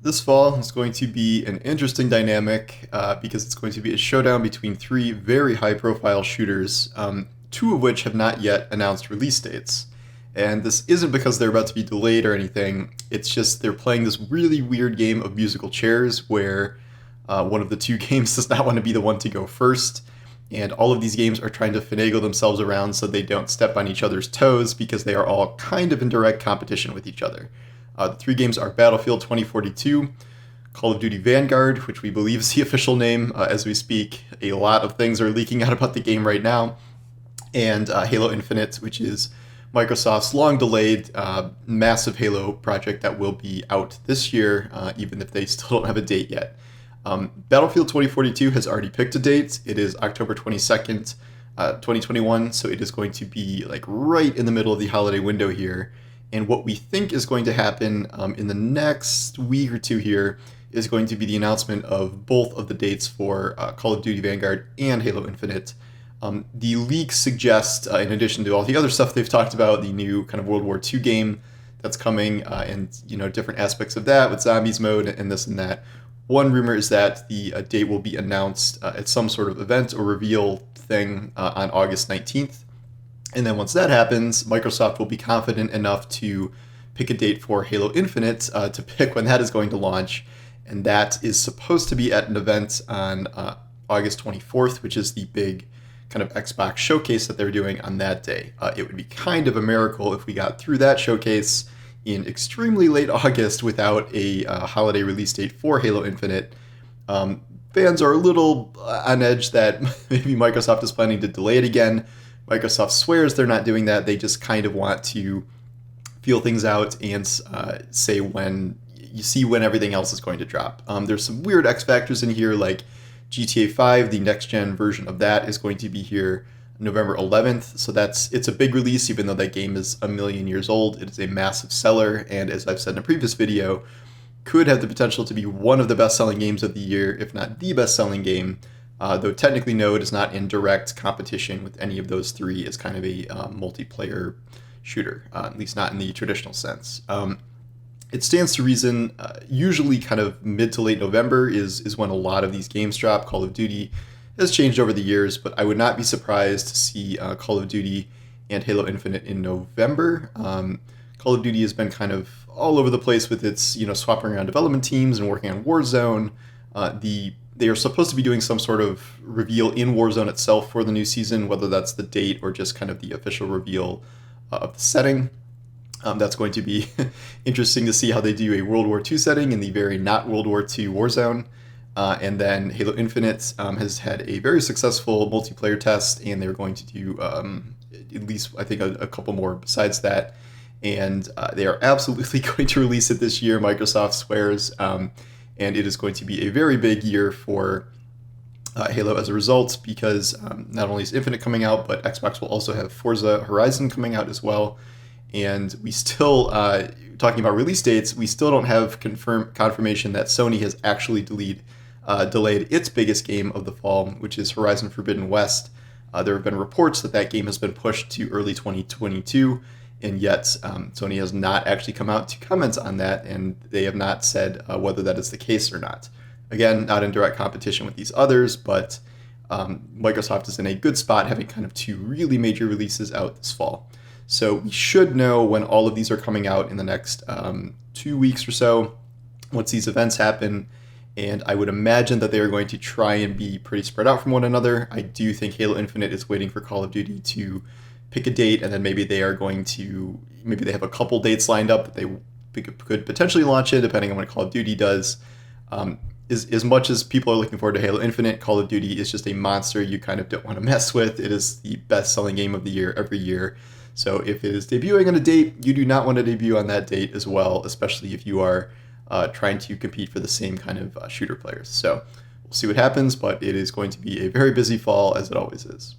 This fall is going to be an interesting dynamic because it's going to be a showdown between three very high profile shooters, two of which have not yet announced release dates. And this isn't because they're about to be delayed or anything, it's just they're playing this really weird game of musical chairs where one of the two games does not want to be the one to go first. And all of these games are trying to finagle themselves around so they don't step on each other's toes because they are all kind of in direct competition with each other. The three games are Battlefield 2042, Call of Duty Vanguard, which we believe is the official name as we speak. A lot of things are leaking out about the game right now. And Halo Infinite, which is Microsoft's long-delayed massive Halo project that will be out this year, even if they still don't have a date yet. Battlefield 2042 has already picked a date. It is October 22nd, 2021, so it is going to be like right in the middle of the holiday window here. And what we think is going to happen in the next week or two here is going to be the announcement of both of the dates for Call of Duty Vanguard and Halo Infinite. The leaks suggest, in addition to all the other stuff they've talked about, the new kind of World War II game that's coming, and different aspects of that with zombies mode and this and that. One rumor is that the date will be announced at some sort of event or reveal thing on August 19th. And then once that happens, Microsoft will be confident enough to pick a date for Halo Infinite to pick when that is going to launch. And that is supposed to be at an event on August 24th, which is the big kind of Xbox showcase that they're doing on that day. It would be kind of a miracle if we got through that showcase in extremely late August without a holiday release date for Halo Infinite. Fans are a little on edge that maybe Microsoft is planning to delay it again. Microsoft swears they're not doing that. They just kind of want to feel things out and say when everything else is going to drop. There's some weird X factors in here, like GTA 5, the next gen version of that is going to be here November 11th. So it's a big release, even though that game is a million years old. It is a massive seller, and as I've said in a previous video, could have the potential to be one of the best-selling games of the year, if not the best-selling game. Though technically no, it is not in direct competition with any of those three. It's kind of a multiplayer shooter, at least not in the traditional sense. It stands to reason, usually kind of mid to late November is when a lot of these games drop. Call of Duty has changed over the years, but I would not be surprised to see Call of Duty and Halo Infinite in November. Call of Duty has been kind of all over the place with its, swapping around development teams and working on Warzone. They are supposed to be doing some sort of reveal in Warzone itself for the new season, whether that's the date or just kind of the official reveal of the setting. That's going to be interesting to see how they do a World War II setting in the very not World War II Warzone. And then Halo Infinite has had a very successful multiplayer test, and they're going to do at least, I think, a couple more besides that. And they are absolutely going to release it this year, Microsoft swears. And it is going to be a very big year for Halo as a result, because not only is Infinite coming out, but Xbox will also have Forza Horizon coming out as well. And we still, talking about release dates, we still don't have confirmation that Sony has actually delayed its biggest game of the fall, which is Horizon Forbidden West. There have been reports that game has been pushed to early 2022, and yet Sony has not actually come out to comment on that, and they have not said whether that is the case or not. Again, not in direct competition with these others, but Microsoft is in a good spot, having kind of two really major releases out this fall. So we should know when all of these are coming out in the next 2 weeks or so, once these events happen. And I would imagine that they are going to try and be pretty spread out from one another. I do think Halo Infinite is waiting for Call of Duty to pick a date, and then maybe they have a couple dates lined up that they could potentially launch it, depending on what Call of Duty does. As much as people are looking forward to Halo Infinite, Call of Duty is just a monster you kind of don't want to mess with. It is the best-selling game of the year every year. So if it is debuting on a date, you do not want to debut on that date as well, especially if you are trying to compete for the same kind of shooter players. So we'll see what happens, but it is going to be a very busy fall, as it always is.